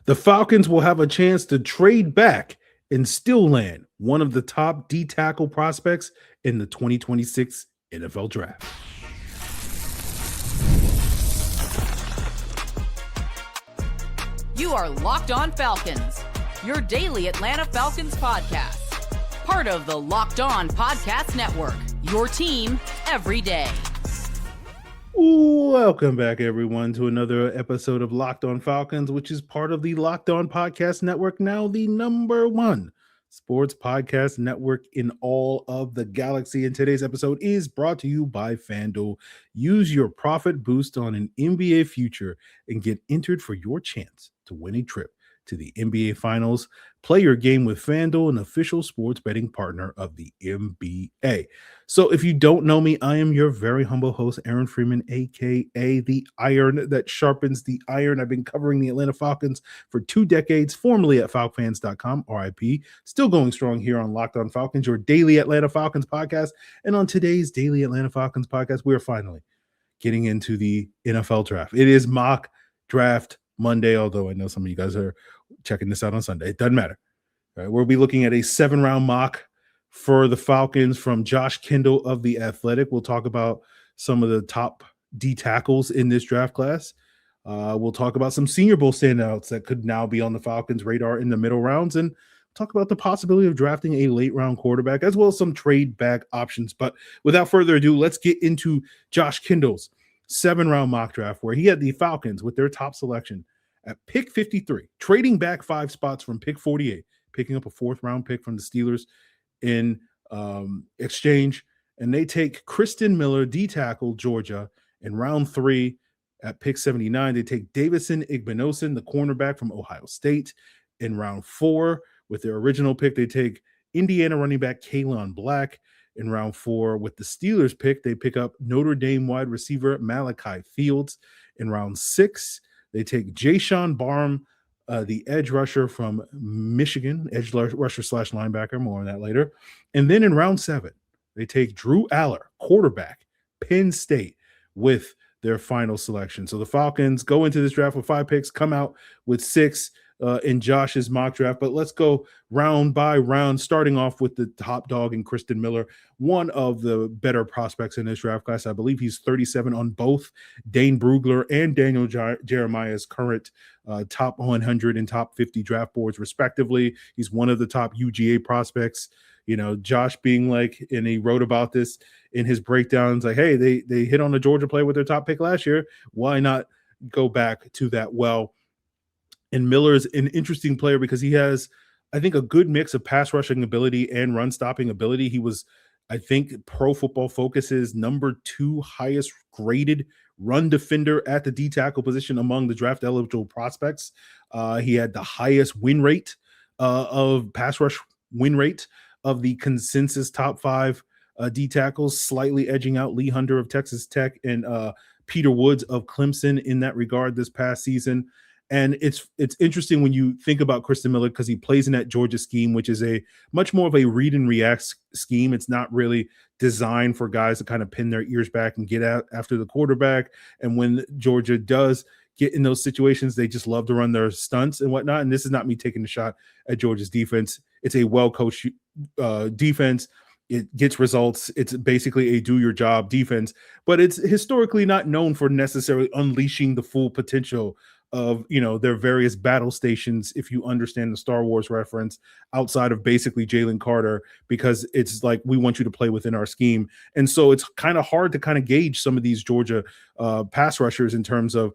The Falcons will have a chance to trade back and still land one of the top D tackle prospects in the 2026 NFL Draft. You are Locked On Falcons, your daily Atlanta Falcons podcast. Part of the Locked On Podcast Network, your team every day. Welcome back, everyone, to another episode of Locked On Falcons, which is part of the Locked On Podcast Network, now the #1 sports podcast network in all of the galaxy. And today's episode is brought to you by FanDuel. Use your profit boost on an NBA future and get entered for your chance to win a trip to the NBA Finals. Play your game with FanDuel, an official sports betting partner of the NBA. So if you don't know me, I am your very humble host, Aaron Freeman, a.k.a. the Iron that sharpens the iron. I've been covering the Atlanta Falcons for 2 decades, formerly at FalcFans.com, RIP. Still going strong here on Locked On Falcons, your daily Atlanta Falcons podcast. And on today's daily Atlanta Falcons podcast, we are finally getting into the NFL draft. It is mock draft Monday, although I know some of you guys are checking this out on Sunday. It doesn't matter. All right, we'll be looking at a 7-round mock for the Falcons from Josh Kendall of The Athletic. We'll talk about some of the top D tackles in this draft class. We'll talk about some Senior Bowl standouts that could now be on the Falcons' radar in the middle rounds, and talk about the possibility of drafting a late-round quarterback, as well as some trade-back options. But without further ado, let's get into Josh Kendall's 7-round mock draft, where he had the Falcons with their top selection at pick 53, trading back 5 spots from pick 48, picking up a 4th-round pick from the Steelers in exchange. And they take Christen Miller, D tackle, Georgia, in round 3 at pick 79. They take Davison Igbinosun, the cornerback from Ohio State, in round 4. With their original pick, they take Indiana running back Kaelon Black. In round 4, with the Steelers pick, they pick up Notre Dame wide receiver Malachi Fields. In round 6, they take Jaishawn Barham, the edge rusher from Michigan, edge rusher / linebacker, more on that later. And then in round 7, they take Drew Aller, quarterback, Penn State, with their final selection. So the Falcons go into this draft with 5 picks, come out with 6 in Josh's mock draft. But let's go round by round, starting off with the top dog in Christen Miller, one of the better prospects in this draft class. I believe he's 37 on both Dane Brugler and Daniel Jeremiah's current top 100 and top 50 draft boards, respectively. He's one of the top UGA prospects. You know, Josh being like, and he wrote about this in his breakdowns, like, hey, they hit on the Georgia play with their top pick last year. Why not go back to that well? And Miller is an interesting player because he has, I think, a good mix of pass rushing ability and run stopping ability. He was, I think, Pro Football Focus's #2 highest graded run defender at the D tackle position among the draft eligible prospects. He had the highest win rate of pass rush win rate of the consensus top 5 D tackles, slightly edging out Lee Hunter of Texas Tech and Peter Woods of Clemson in that regard this past season. And it's interesting when you think about Christen Miller because he plays in that Georgia scheme, which is a much more of a read and react scheme. It's not really designed for guys to kind of pin their ears back and get out after the quarterback. And when Georgia does get in those situations, they just love to run their stunts and whatnot. And this is not me taking a shot at Georgia's defense. It's a well-coached defense. It gets results. It's basically a do-your-job defense, but it's historically not known for necessarily unleashing the full potential of, you know, their various battle stations, if you understand the Star Wars reference, outside of basically Jalen Carter, because it's like, we want you to play within our scheme. And so it's kind of hard to kind of gauge some of these Georgia pass rushers in terms of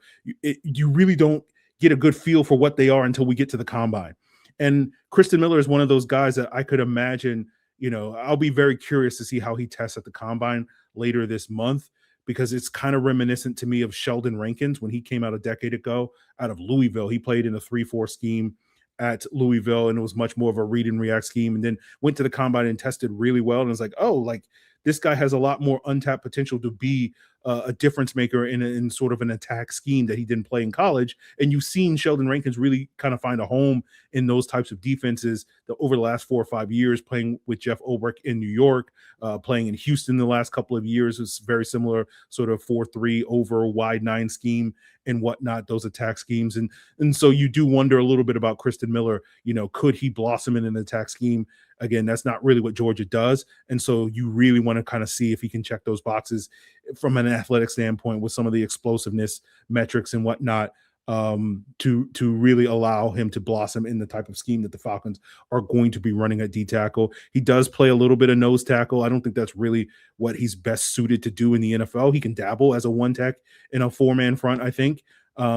you really don't get a good feel for what they are until we get to the combine. And Christen Miller is one of those guys that I could imagine, you know, I'll be very curious to see how he tests at the combine later this month, because it's kind of reminiscent to me of Sheldon Rankins when he came out a decade ago out of Louisville. He played in a 3-4 scheme at Louisville, and it was much more of a read and react scheme, and then went to the combine and tested really well. And it's like, oh, like this guy has a lot more untapped potential to be a difference maker in sort of an attack scheme that he didn't play in college. And you've seen Sheldon Rankins really kind of find a home in those types of defenses over the last 4 or 5 years, playing with Jeff Ulbrich in New York, playing in Houston the last couple of years. It's very similar sort of 4-3 over wide 9 scheme and whatnot, those attack schemes. And so you do wonder a little bit about Christen Miller. Could he blossom in an attack scheme? Again, that's not really what Georgia does. And so you really want to kind of see if he can check those boxes from an athletic standpoint with some of the explosiveness metrics and whatnot, to really allow him to blossom in the type of scheme that the Falcons are going to be running at D tackle. He does play a little bit of nose tackle. I don't think that's really what he's best suited to do in the NFL. He can dabble as a one tech in a 4-man front, I think,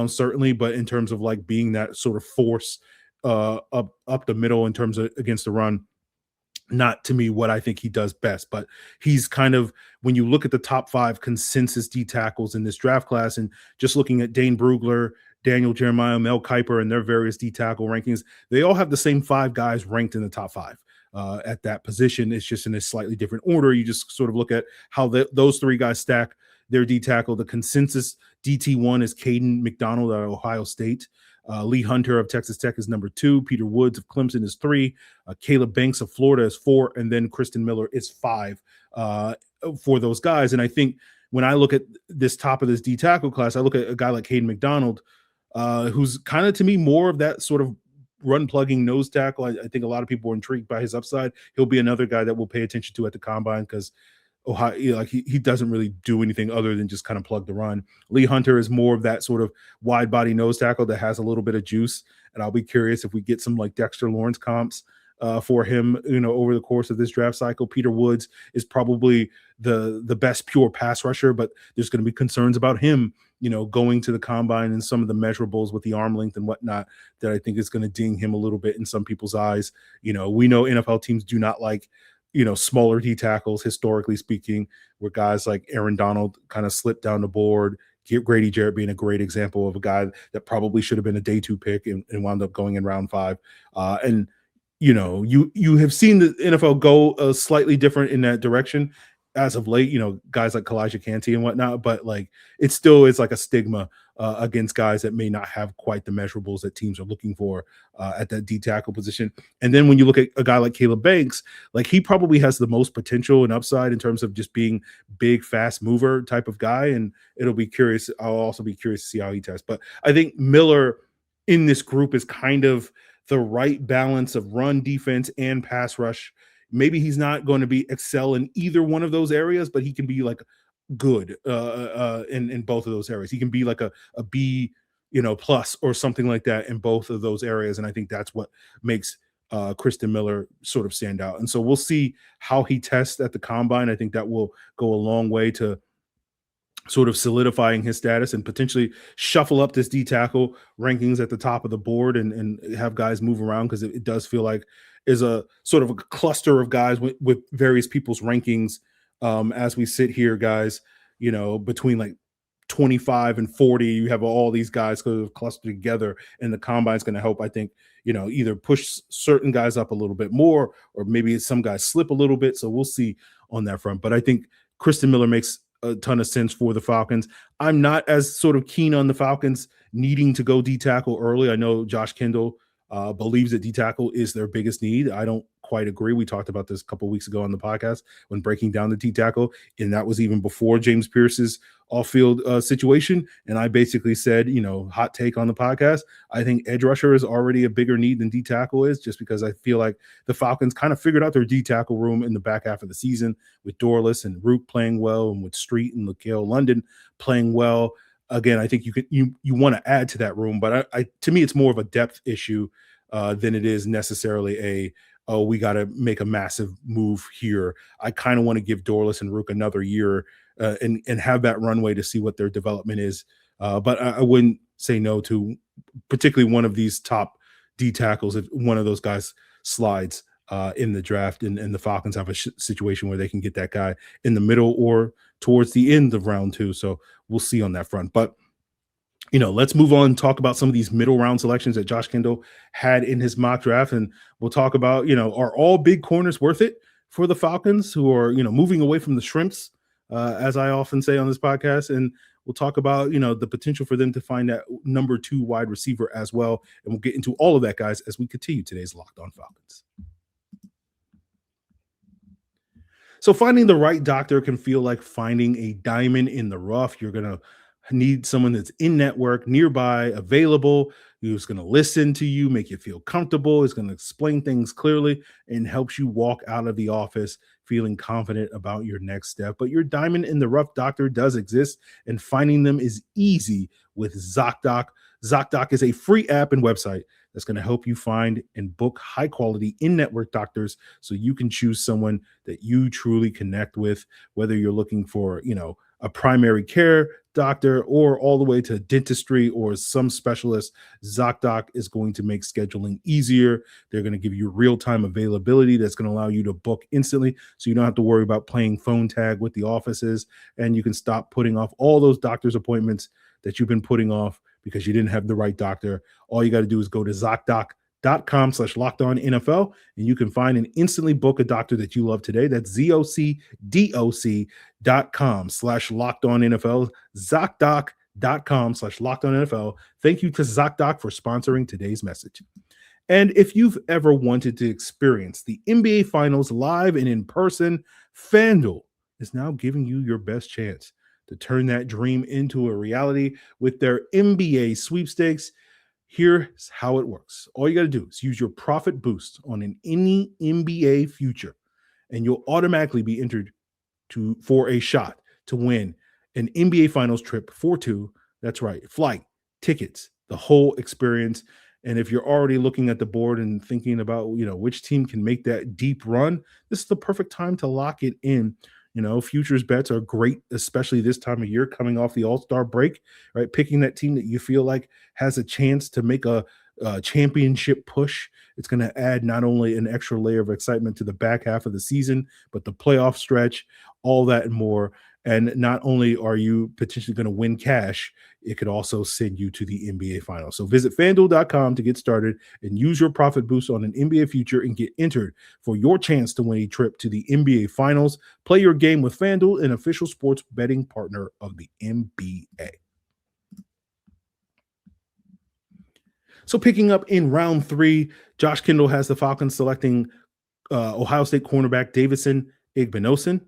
certainly, but in terms of like being that sort of force up the middle in terms of against the run, not to me what I think he does best. But he's kind of, when you look at the top 5 consensus D tackles in this draft class, and just looking at Dane Brugler, Daniel Jeremiah, Mel Kiper, and their various D tackle rankings, they all have the same 5 guys ranked in the top 5 at that position. It's just in a slightly different order. You just sort of look at how those 3 guys stack their D tackle. The consensus DT1 is Caden McDonald at Ohio State. Lee Hunter of Texas Tech is number 2. Peter Woods of Clemson is 3. Caleb Banks of Florida is 4. And then Christen Miller is 5 for those guys. And I think when I look at this top of this D tackle class, I look at a guy like Caden McDonald, who's kind of, to me, more of that sort of run plugging nose tackle. I think a lot of people are intrigued by his upside. He'll be another guy that we'll pay attention to at the combine, because Ohio, he doesn't really do anything other than just kind of plug the run. Lee Hunter is more of that sort of wide body nose tackle that has a little bit of juice. And I'll be curious if we get some like Dexter Lawrence comps for him, over the course of this draft cycle. Peter Woods is probably the best pure pass rusher, but there's going to be concerns about him, going to the combine and some of the measurables with the arm length and whatnot that I think is going to ding him a little bit in some people's eyes. We know NFL teams do not like, smaller D tackles, historically speaking, where guys like Aaron Donald kind of slipped down the board. Grady Jarrett being a great example of a guy that probably should have been a day 2 pick and wound up going in round 5. And you have seen the NFL go slightly different in that direction as of late, guys like Kalijah Canty and whatnot, but like it still is like a stigma against guys that may not have quite the measurables that teams are looking for at that D tackle position. And then when you look at a guy like Caleb Banks, like he probably has the most potential and upside in terms of just being big, fast mover type of guy. And I'll also be curious to see how he tests. But I think Miller in this group is kind of the right balance of run defense and pass rush. Maybe he's not going to excel in either one of those areas, but he can be like good in both of those areas. He can be like a B, plus or something like that in both of those areas. And I think that's what makes Christen Miller sort of stand out. And so we'll see how he tests at the combine. I think that will go a long way to sort of solidifying his status and potentially shuffle up this D tackle rankings at the top of the board and have guys move around, because it does feel like is a sort of a cluster of guys with various people's rankings as we sit here, guys, between like 25 and 40, you have all these guys sort of clustered together, and the combine is going to help, I think, either push certain guys up a little bit more, or maybe some guys slip a little bit. So we'll see on that front. But I think Christen Miller makes a ton of sense for the Falcons. I'm not as sort of keen on the Falcons needing to go D tackle early. I know Josh Kendall believes that D tackle is their biggest need. I don't quite agree. We talked about this a couple of weeks ago on the podcast when breaking down the D tackle, and that was even before James Pierce's off-field situation. And I basically said, hot take on the podcast, I think edge rusher is already a bigger need than D tackle is, just because I feel like the Falcons kind of figured out their D tackle room in the back half of the season with Dorless and Rook playing well, and with Street and LaCale London playing well. Again, I think you want to add to that room, but to me, it's more of a depth issue than it is necessarily we got to make a massive move here. I kind of want to give Dorless and Rook another year and have that runway to see what their development is. But I wouldn't say no to particularly one of these top D tackles if one of those guys slides in the draft, and the Falcons have a situation where they can get that guy in the middle or towards the end of round 2. So we'll see on that front. But let's move on and talk about some of these middle round selections that Josh Kendall had in his mock draft. And we'll talk about, are all big corners worth it for the Falcons, who are, moving away from the shrimps as I often say on this podcast. And we'll talk about, the potential for them to find that number 2 wide receiver as well. And we'll get into all of that, guys, as we continue today's Locked On Falcons. So finding the right doctor can feel like finding a diamond in the rough. You're going to need someone that's in network, nearby, available, who's going to listen to you, make you feel comfortable, is going to explain things clearly, and helps you walk out of the office feeling confident about your next step. But your diamond in the rough doctor does exist, and finding them is easy with ZocDoc. ZocDoc is a free app and website that's going to help you find and book high quality in-network doctors so you can choose someone that you truly connect with, whether you're looking for, a primary care doctor or all the way to dentistry or some specialist. ZocDoc is going to make scheduling easier. They're going to give you real-time availability that's going to allow you to book instantly, so you don't have to worry about playing phone tag with the offices, and you can stop putting off all those doctor's appointments that you've been putting off because you didn't have the right doctor. All you got to do is go to ZocDoc.com/LockedOnNFL, and you can find and instantly book a doctor that you love today. That's ZocDoc.com/LockedOnNFL, ZocDoc.com/LockedOnNFL. Thank you to ZocDoc for sponsoring today's message. And if you've ever wanted to experience the NBA Finals live and in person, FanDuel is now giving you your best chance to turn that dream into a reality with their NBA sweepstakes. Here's how it works. All you got to do is use your profit boost on any NBA future, and you'll automatically be entered for a shot to win an NBA Finals trip for 2. That's right, flight, tickets, the whole experience. And if you're already looking at the board and thinking about, which team can make that deep run, this is the perfect time to lock it in. Futures bets are great, especially this time of year coming off the All-Star break, right? Picking that team that you feel like has a chance to make a championship push. It's going to add not only an extra layer of excitement to the back half of the season, but the playoff stretch, all that and more. And not only are you potentially going to win cash, it could also send you to the NBA Finals. So visit FanDuel.com to get started and use your profit boost on an NBA future and get entered for your chance to win a trip to the NBA Finals. Play your game with FanDuel, an official sports betting partner of the NBA. So picking up in round 3, Josh Kendall has the Falcons selecting Ohio State cornerback Davison Igbinosun.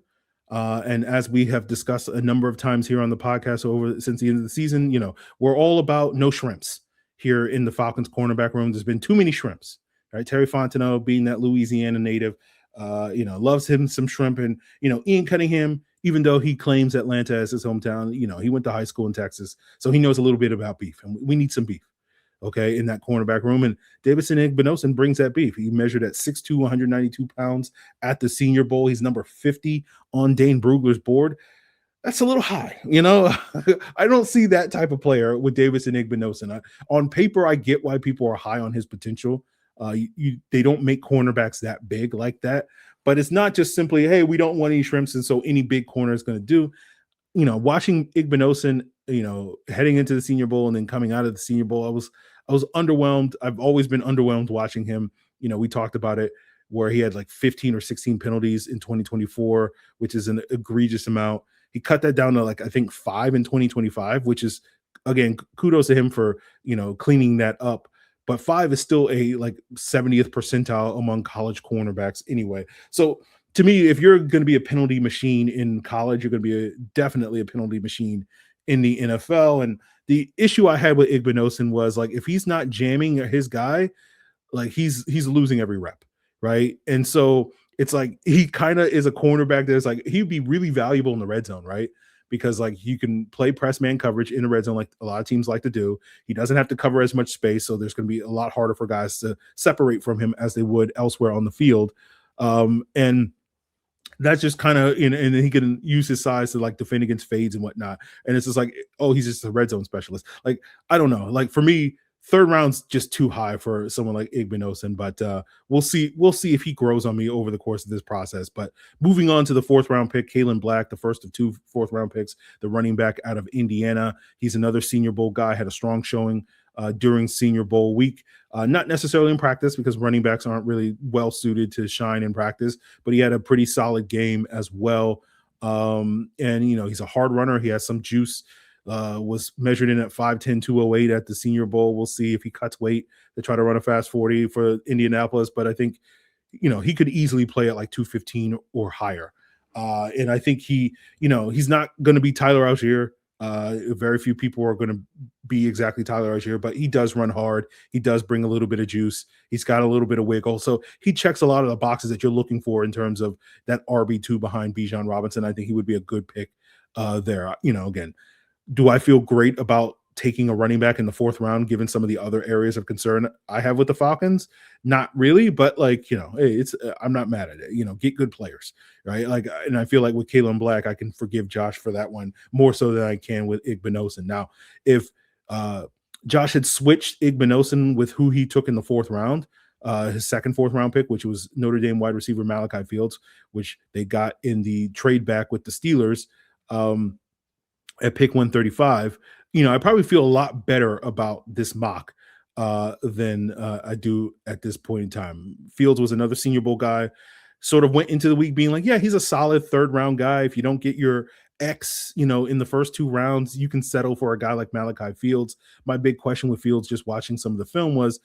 And as we have discussed a number of times here on the podcast since the end of the season, we're all about no shrimps here in the Falcons cornerback room. There's been too many shrimps, right? Terry Fontenot, being that Louisiana native, loves him some shrimp. And, Ian Cunningham, even though he claims Atlanta as his hometown, he went to high school in Texas, so he knows a little bit about beef, and we need some beef. Okay, in that cornerback room. And Davison Igbinosun brings that beef. He measured at 6'2", 192 pounds at the Senior Bowl. He's number 50 on Dane Brugler's board. That's a little high, I don't see that type of player with Davison Igbinosun. On paper, I get why people are high on his potential. They don't make cornerbacks that big like that. But it's not just simply, hey, we don't want any shrimps, and so any big corner is going to do. Watching Igbinosun, heading into the Senior Bowl and then coming out of the Senior Bowl, I was underwhelmed. I've always been underwhelmed watching him. We talked about it where he had like 15 or 16 penalties in 2024, which is an egregious amount. He cut that down to I think 5 in 2025, which is, again, kudos to him for, cleaning that up. But 5 is still a 70th percentile among college cornerbacks anyway. So to me, if you're going to be a penalty machine in college, you're going to be definitely a penalty machine in the NFL. And the issue I had with Igbinosun was if he's not jamming his guy, he's losing every rep, right? And so it's he kind of is a cornerback that's he'd be really valuable in the red zone, right? Because you can play press man coverage in the red zone like a lot of teams like to do. He doesn't have to cover as much space, so there's going to be a lot harder for guys to separate from him as they would elsewhere on the field. And that's just kind of, and he can use his size to defend against fades and whatnot. And it's just he's just a red zone specialist. I don't know. For me, 3rd round's just too high for someone like Igbinosun, but we'll see if he grows on me over the course of this process. But moving on to the 4th round pick, Kaelon Black, the first of 2 4th round picks, the running back out of Indiana. He's another Senior Bowl guy, had a strong showing during Senior Bowl week. Not necessarily in practice because running backs aren't really well suited to shine in practice, but he had a pretty solid game as well And he's a hard runner. He has some juice. Was measured in at 5'10", 208 at the Senior Bowl. We'll see if he cuts weight to try to run a fast 40 for Indianapolis. But I think, he could easily play at like 215 or higher. And I think he's not going to be Tyler Algier. Very few people are going to be exactly Tyler Algier, but he does run hard. He does bring a little bit of juice. He's got a little bit of wiggle. So he checks a lot of the boxes that you're looking for in terms of that RB2 behind Bijan Robinson. I think he would be a good pick there. Again, do I feel great about taking a running back in the 4th round, given some of the other areas of concern I have with the Falcons? Not really, but hey, it's I'm not mad at it. Get good players, right? And I feel like with Kaelon Black, I can forgive Josh for that one more so than I can with Igbinosun. Now, if Josh had switched Igbinosun with who he took in the 4th round, his second 4th round pick, which was Notre Dame wide receiver Malachi Fields, which they got in the trade back with the Steelers, at pick 135, I probably feel a lot better about this mock than I do at this point in time. Fields was another Senior Bowl guy, sort of went into the week being like, yeah, he's a solid 3rd round guy. If you don't get your X, in the first 2 rounds, you can settle for a guy like Malachi Fields. My big question with Fields, just watching some of the film, was,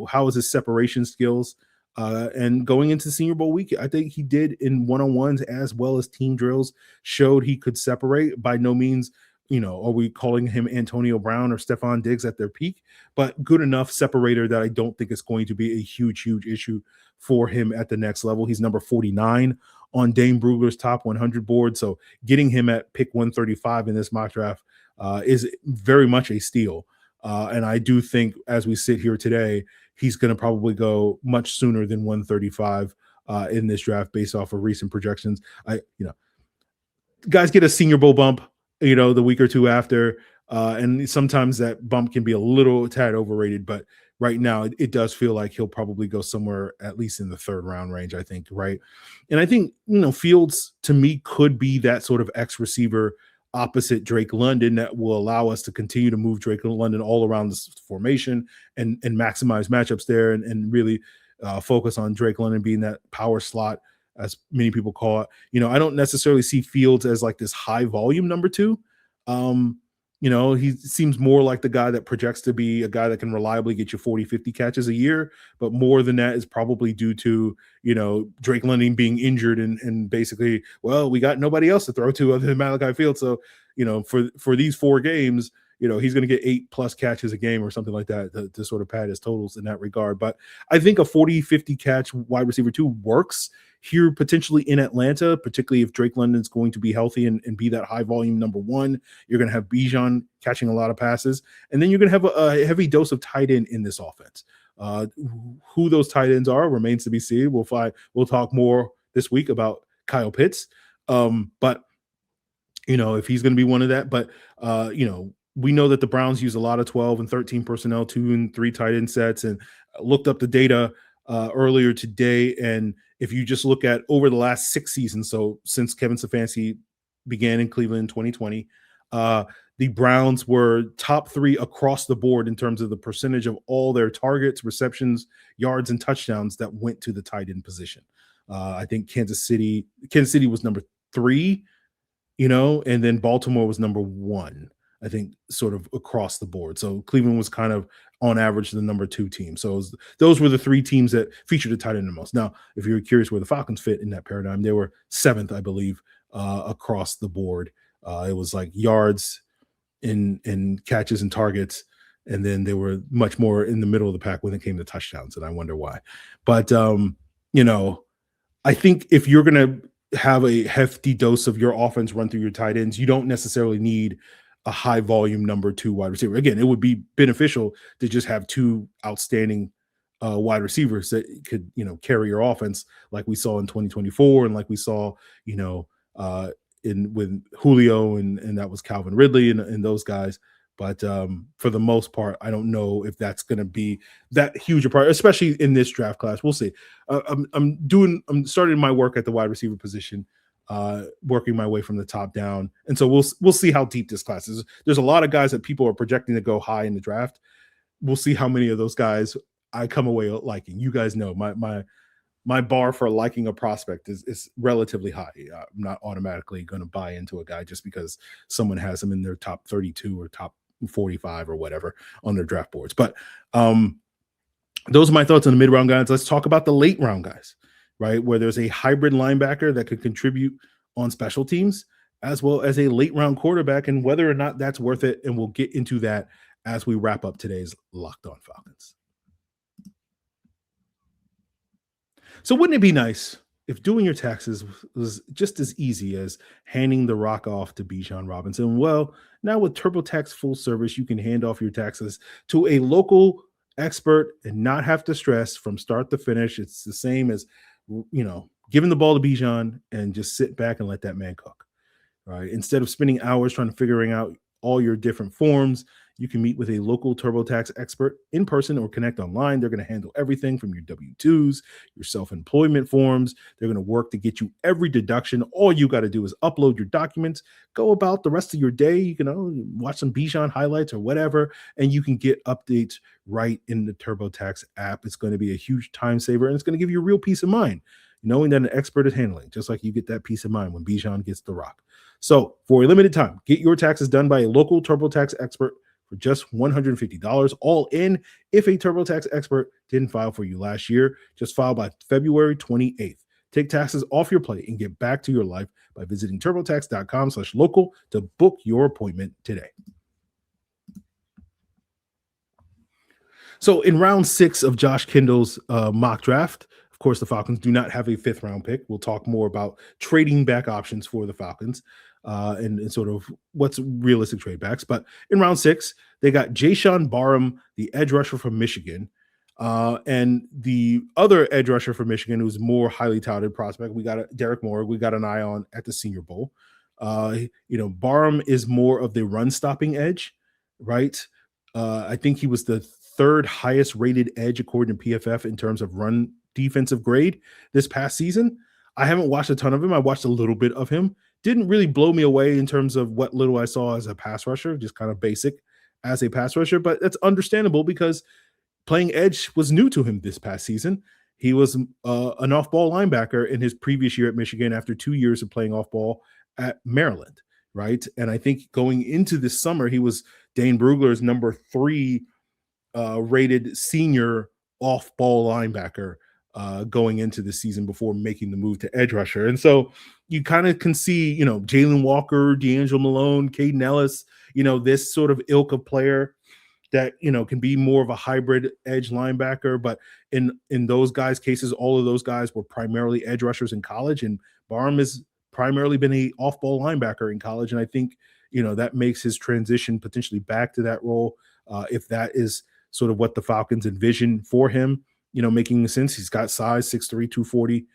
how is his separation skills? And going into Senior Bowl week, I think he did in one-on-ones as well as team drills, showed he could separate. By no means, are we calling him Antonio Brown or Stephon Diggs at their peak, but good enough separator that I don't think it's going to be a huge issue for him at the next level. He's number 49 on Dane Brugler's top 100 board. So getting him at pick 135 in this mock draft is very much a steal. And I do think as we sit here today, he's going to probably go much sooner than 135 in this draft based off of recent projections. Guys get a Senior Bowl bump, the week or two after. And sometimes that bump can be a little tad overrated, but right now it does feel like he'll probably go somewhere at least in the 3rd round range, I think. Right. And I think, Fields to me could be that sort of X receiver opposite Drake London that will allow us to continue to move Drake London all around this formation and maximize matchups there and really focus on Drake London being that power slot, as many people call it. I don't necessarily see Fields as like this high volume number 2. He seems more like the guy that projects to be a guy that can reliably get you 40, 50 catches a year, but more than that is probably due to, Drake London being injured and basically, well, we got nobody else to throw to other than Malachi Fields. So, for these 4 games, he's going to get 8+ catches a game or something like that to sort of pad his totals in that regard. But I think a 40, 50 catch wide receiver 2 works here potentially in Atlanta, particularly if Drake London's going to be healthy and be that high volume number 1. You're going to have Bijan catching a lot of passes, and then you're going to have a heavy dose of tight end in this offense. Who those tight ends are remains to be seen. We'll talk more this week about Kyle Pitts. But if he's going to be one of that, but we know that the Browns use a lot of 12 and 13 personnel, 2 and 3 tight end sets, and looked up the data earlier today. And if you just look at over the last 6 seasons, so since Kevin Stefanski began in Cleveland in 2020, the Browns were top 3 across the board in terms of the percentage of all their targets, receptions, yards, and touchdowns that went to the tight end position. I think Kansas City was number 3, and then Baltimore was number 1. I think sort of across the board. So Cleveland was kind of on average the number 2 team. So those were the 3 teams that featured the tight end the most. Now, if you're curious where the Falcons fit in that paradigm, they were 7th, I believe, across the board. It was like yards in catches and targets. And then they were much more in the middle of the pack when it came to touchdowns. And I wonder why. But, I think if you're going to have a hefty dose of your offense run through your tight ends, you don't necessarily need a high volume number 2 wide receiver. Again, it would be beneficial to just have 2 outstanding wide receivers that could, carry your offense like we saw in 2024 and like we saw, with Julio and that was Calvin Ridley and those guys. But for the most part, I don't know if that's going to be that huge a part, especially in this draft class. We'll see. I'm starting my work at the wide receiver position, working my way from the top down. And so we'll see how deep this class is. There's a lot of guys that people are projecting to go high in the draft. We'll see how many of those guys I come away liking. You guys know my my bar for liking a prospect is relatively high. I'm not automatically going to buy into a guy just because someone has him in their top 32 or top 45 or whatever on their draft boards. But those are my thoughts on the mid-round guys. Let's talk about the late round guys, right? Where there's a hybrid linebacker that could contribute on special teams, as well as a late round quarterback, and whether or not that's worth it. And we'll get into that as we wrap up today's Locked On Falcons. So wouldn't it be nice if doing your taxes was just as easy as handing the rock off to Bijan Robinson? Well, now with TurboTax full service, you can hand off your taxes to a local expert and not have to stress from start to finish. It's the same as, giving the ball to Bijan and just sit back and let that man cook. Right? Instead of spending hours trying to figuring out all your different forms, you can meet with a local TurboTax expert in person or connect online. They're going to handle everything from your W-2s, your self-employment forms. They're going to work to get you every deduction. All you got to do is upload your documents, go about the rest of your day. You can watch some Bijan highlights or whatever, and you can get updates right in the TurboTax app. It's going to be a huge time saver, and it's going to give you real peace of mind, knowing that an expert is handling, just like you get that peace of mind when Bijan gets the rock. So for a limited time, get your taxes done by a local TurboTax expert for just $150 all in. If a TurboTax expert didn't file for you last year, just file by February 28th. Take taxes off your plate and get back to your life by visiting turbotax.com/local to book your appointment today. So in round 6 of Josh Kendall's mock draft, of course, the Falcons do not have a 5th round pick. We'll talk more about trading back options for the Falcons and sort of what's realistic trade backs. But in round 6, they got Jaishawn Barham, the edge rusher from Michigan, and the other edge rusher from Michigan, who's more highly touted prospect. We got Derek Moore. We got an eye on at the Senior Bowl. Barham is more of the run stopping edge, right? I think he was the 3rd highest rated edge according to PFF in terms of run defensive grade this past season. I haven't watched a ton of him. I watched a little bit of him. Didn't really blow me away in terms of what little I saw as a pass rusher, just kind of basic as a pass rusher, but that's understandable because playing edge was new to him this past season. He was an off-ball linebacker in his previous year at Michigan after 2 years of playing off-ball at Maryland, right? And I think going into this summer, he was Dane Brugler's number 3 rated senior off-ball linebacker going into the season before making the move to edge rusher. And so you kind of can see, Jalen Walker, D'Angelo Malone, Caden Ellis, this sort of ilk of player that, can be more of a hybrid edge linebacker. But in those guys' cases, all of those guys were primarily edge rushers in college, and Barham has primarily been a off-ball linebacker in college. And I think, that makes his transition potentially back to that role, if that is sort of what the Falcons envision for him, making sense. He's got size, 6'3", 240,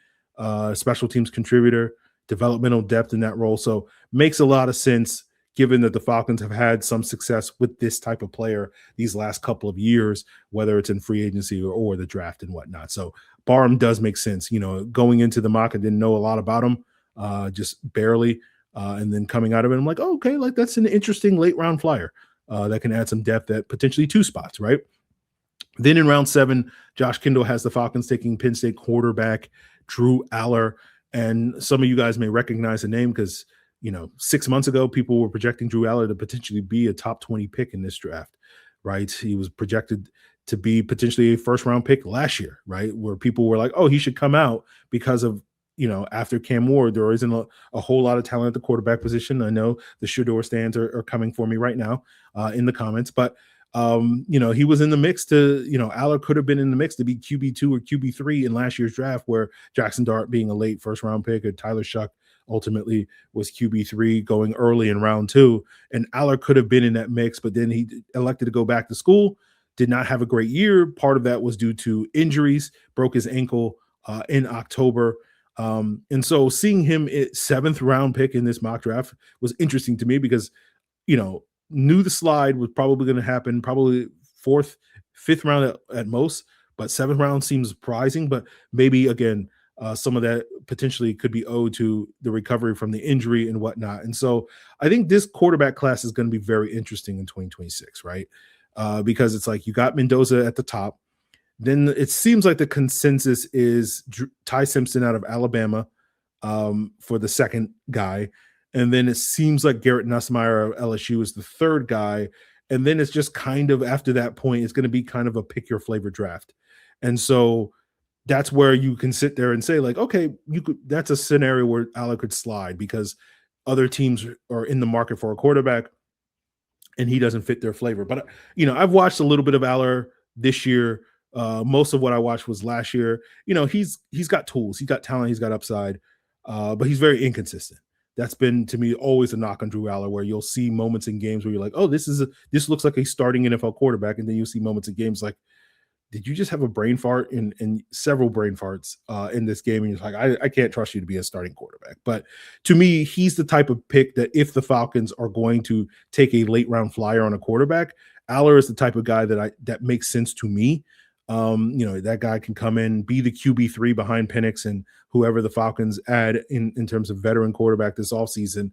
special teams contributor, developmental depth in that role. So makes a lot of sense given that the Falcons have had some success with this type of player these last couple of years, whether it's in free agency or the draft and whatnot. So Barham does make sense. Going into the mock, I didn't know a lot about him, just barely. And then coming out of it, I'm like, oh, okay, like that's an interesting late round flyer that can add some depth at potentially 2 spots, right? Then in round 7, Josh Kendall has the Falcons taking Penn State quarterback Drew Aller. And some of you guys may recognize the name because, 6 months ago, people were projecting Drew Aller to potentially be a top 20 pick in this draft, right? He was projected to be potentially a 1st round pick last year, right? Where people were like, oh, he should come out because of, after Cam Ward, there isn't a whole lot of talent at the quarterback position. I know the Shador stands are coming for me right now in the comments, but he was in the mix to, Aller could have been in the mix to be QB2 or QB3 in last year's draft, where Jackson Dart being a late 1st round pick, or Tyler Shuck ultimately was QB3 going early in round 2. And Aller could have been in that mix, but then he elected to go back to school, did not have a great year. Part of that was due to injuries, broke his ankle in October. And so seeing him at 7th round pick in this mock draft was interesting to me because, knew the slide was probably going to happen, probably 4th, 5th round at most, but 7th round seems surprising. But maybe, again, some of that potentially could be owed to the recovery from the injury and whatnot. And so I think this quarterback class is going to be very interesting in 2026, right? Because it's like you got Mendoza at the top. Then it seems like the consensus is Ty Simpson out of Alabama for the second guy. And then it seems like Garrett Nussmeier of LSU is the third guy. And then it's just kind of after that point, it's going to be kind of a pick your flavor draft. And so that's where you can sit there and say, like, okay, that's a scenario where Aller could slide because other teams are in the market for a quarterback and he doesn't fit their flavor. But, I've watched a little bit of Aller this year. Most of what I watched was last year. He's got tools, he's got talent, he's got upside, but he's very inconsistent. That's been, to me, always a knock on Drew Aller, where you'll see moments in games where you're like, oh, this looks like a starting NFL quarterback. And then you'll see moments in games like, did you just have a brain fart and several brain farts in this game? And you're like, I can't trust you to be a starting quarterback. But to me, he's the type of pick that if the Falcons are going to take a late round flyer on a quarterback, Aller is the type of guy that makes sense to me. That guy can come in, be the QB3 behind Penix and whoever the Falcons add in terms of veteran quarterback this offseason.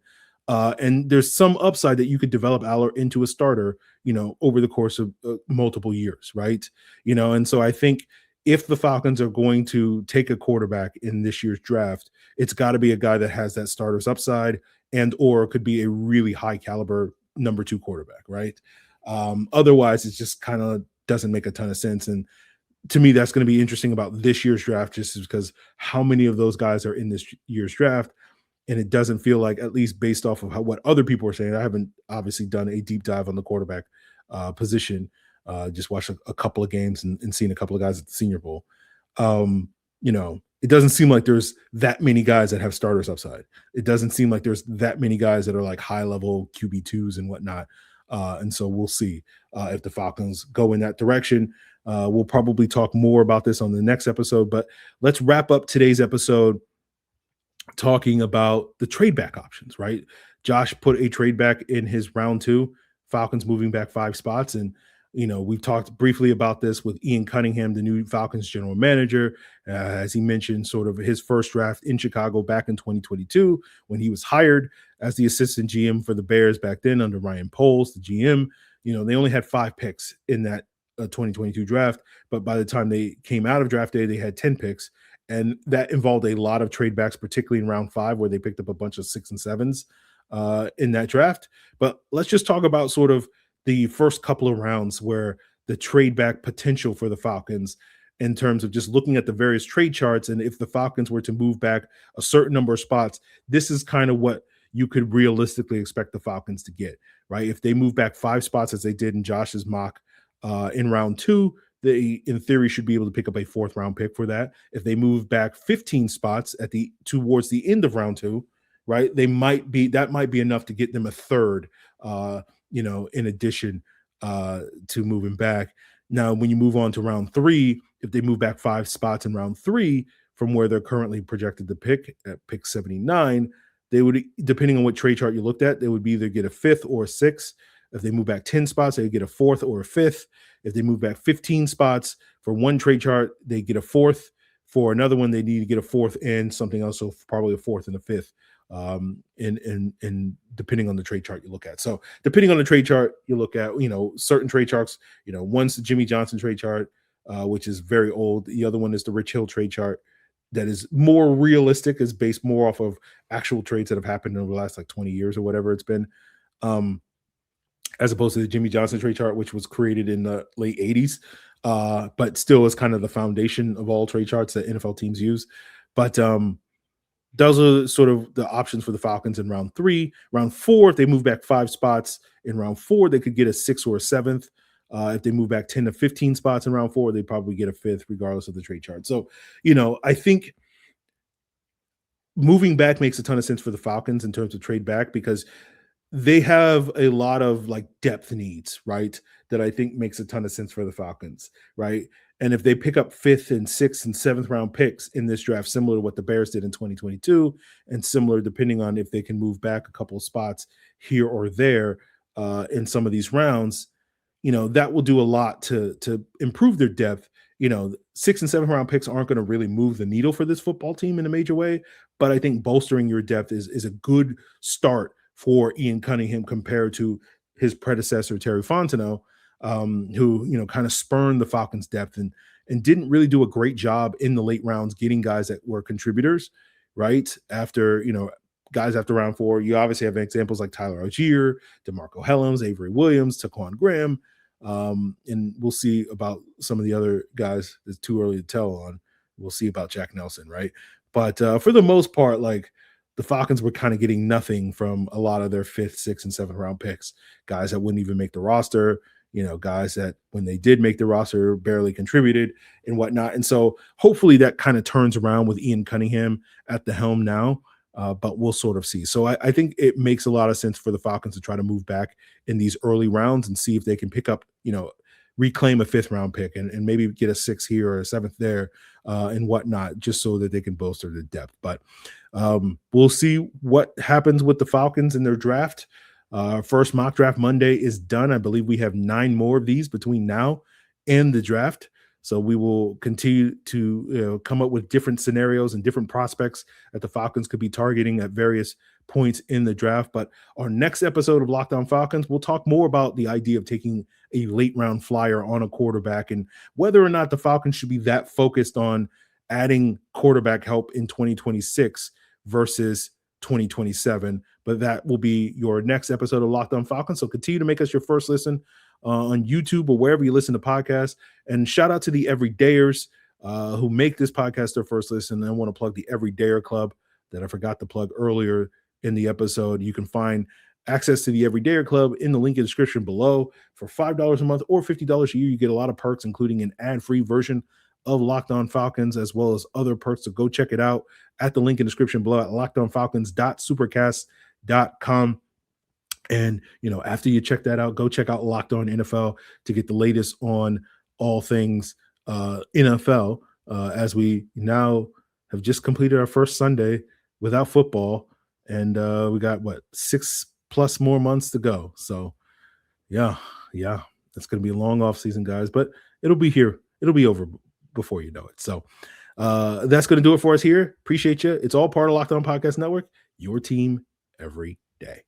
And there's some upside that you could develop Aller into a starter, over the course of multiple years, right? And so I think if the Falcons are going to take a quarterback in this year's draft, it's got to be a guy that has that starter's upside and or could be a really high caliber number 2 quarterback, right? Otherwise, it just kind of doesn't make a ton of sense. And to me, that's going to be interesting about this year's draft, just because how many of those guys are in this year's draft. And it doesn't feel like, at least based off of what other people are saying, I haven't obviously done a deep dive on the quarterback position, just watched a couple of games and seen a couple of guys at the Senior Bowl. It doesn't seem like there's that many guys that have starters upside. It doesn't seem like there's that many guys that are like high level QB2s and whatnot. And so we'll see if the Falcons go in that direction. We'll probably talk more about this on the next episode, but let's wrap up today's episode talking about the trade back options, right? Josh put a trade back in his round 2, Falcons moving back 5 spots. And, we've talked briefly about this with Ian Cunningham, the new Falcons general manager, as he mentioned, sort of his first draft in Chicago back in 2022, when he was hired as the assistant GM for the Bears back then under Ryan Poles, the GM. They only had 5 picks in that 2022 draft, but by the time they came out of draft day, they had 10 picks. And that involved a lot of trade backs, particularly in round 5, where they picked up a bunch of 6 and 7s in that draft. But let's just talk about sort of the first couple of rounds where the trade back potential for the Falcons, in terms of just looking at the various trade charts. And if the Falcons were to move back a certain number of spots, this is kind of what you could realistically expect the Falcons to get, right? If they move back 5 spots, as they did in Josh's mock in round 2, they, in theory, should be able to pick up a 4th round pick for that. If they move back 15 spots towards the end of round 2, right, that might be enough to get them a 3rd, in addition to moving back. Now, when you move on to round 3, if they move back 5 spots in round 3 from where they're currently projected to pick at pick 79, they would, depending on what trade chart you looked at, they would either get a 5th or a 6th. If they move back 10 spots, they would get a 4th or a 5th. If they move back 15 spots for one trade chart, they get a 4th. For another one, they need to get a 4th and something else, so probably a 4th and a 5th. And depending on the trade chart you look at. So depending on the trade chart you look at, certain trade charts, one's the Jimmy Johnson trade chart, which is very old. The other one is the Rich Hill trade chart that is more realistic, is based more off of actual trades that have happened over the last like 20 years or whatever it's been. As opposed to the Jimmy Johnson trade chart, which was created in the late 80s, but still is kind of the foundation of all trade charts that NFL teams use. But those are sort of the options for the Falcons in round 3. Round 4, if they move back 5 spots in round 4, they could get a 6th or a 7th. If they move back 10 to 15 spots in round 4, they probably get a 5th, regardless of the trade chart. So, I think moving back makes a ton of sense for the Falcons in terms of trade back, because they have a lot of like depth needs, right? That I think makes a ton of sense for the Falcons, right? And if they pick up 5th and 6th and 7th round picks in this draft, similar to what the Bears did in 2022, and similar depending on if they can move back a couple of spots here or there in some of these rounds, that will do a lot to improve their depth. 6th and 7th round picks aren't going to really move the needle for this football team in a major way, but I think bolstering your depth is a good start for Ian Cunningham compared to his predecessor, Terry Fontenot, who, kind of spurned the Falcons' depth and and didn't really do a great job in the late rounds getting guys that were contributors, right? After, guys after round 4, you obviously have examples like Tyler Algier, DeMarco Hellams, Avery Williams, Taquan Graham, and we'll see about some of the other guys. It's too early to tell on. We'll see about Jack Nelson, right? But for the most part, like, the Falcons were kind of getting nothing from a lot of their 5th, 6th, and 7th round picks, guys that wouldn't even make the roster, guys that when they did make the roster barely contributed and whatnot. And so hopefully that kind of turns around with Ian Cunningham at the helm now, but we'll sort of see. So I think it makes a lot of sense for the Falcons to try to move back in these early rounds and see if they can pick up, reclaim a 5th round pick and maybe get a 6th here or a 7th there and whatnot, just so that they can bolster the depth. But we'll see what happens with the Falcons in their draft. First mock draft Monday is done. I believe we have 9 more of these between now and the draft. So we will continue to come up with different scenarios and different prospects that the Falcons could be targeting at various points in the draft. But our next episode of Locked On Falcons, we'll talk more about the idea of taking a late round flyer on a quarterback and whether or not the Falcons should be that focused on adding quarterback help in 2026 versus 2027. But that will be your next episode of Locked On Falcons. So continue to make us your first listen on YouTube or wherever you listen to podcasts. And shout out to the everydayers who make this podcast their first listen. I want to plug the Everydayer Club that I forgot to plug earlier in the episode. You can find access to the Everydayer Club in the link in the description below. For $5 a month or $50 a year, you get a lot of perks, including an ad-free version of Locked On Falcons, as well as other perks. So go check it out at the link in the description below at lockedonfalcons.supercast.com. And, after you check that out, go check out Locked On NFL to get the latest on all things NFL, as we now have just completed our first Sunday without football. And we got, 6+ more months to go. So, yeah, it's going to be a long off season, guys, but it'll be here. It'll be over before you know it. So that's going to do it for us here. Appreciate you. It's all part of Locked On Podcast Network, your team every day.